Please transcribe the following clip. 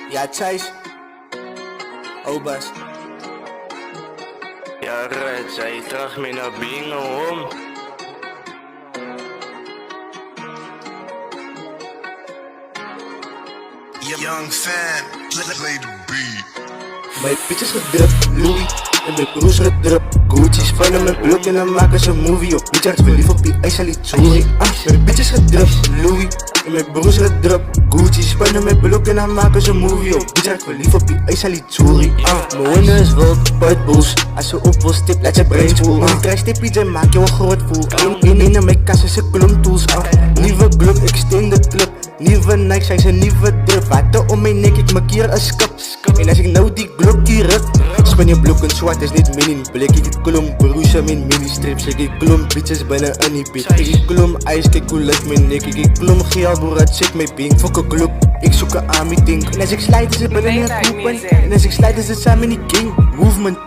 Ja, Thijs. Obas. Ja, Red, zij tracht me naar binnen om. Young fan, play the beat. Mijn bitch is gedrupt, Louis. En mijn broers gedrupt, Gucci. Spannen mijn blok en dan maken ze een movie op. Bitch, ik verliefd op die Aisali. Mijn bitch is gedrupt, Louis. En mijn broers gedrupt, Gucci. Spannen mijn blok en dan maken ze een movie op. Bitch, ik verliefd op die Aisali. Mijn winner is wild, pitbulls. Als je op wil stip, laat je brain spoel. Ik krijg stippies en maak je een groot voel. In mijn kast is een klomtools. Nieuwe Glock, ik steen de club. Nieuwe Nike, zijn ze nieuwe drip. Water om mijn nek, ik maak hier een skap. En als ik nou die Glock hier ruk, span je blok en zwart is niet mini blik. Ik klom broesje mijn mini strips. Ik klom bitches bijna een hippie. Ik klom ijs, kijk hoe lukt mijn nek. Ik klom geel, boerat, check mijn pink. Fuck een Glock, ik zoek een army ding. En als ik slijt is het bijna een roepen. En als ik slijt is het samen in die king. Movement.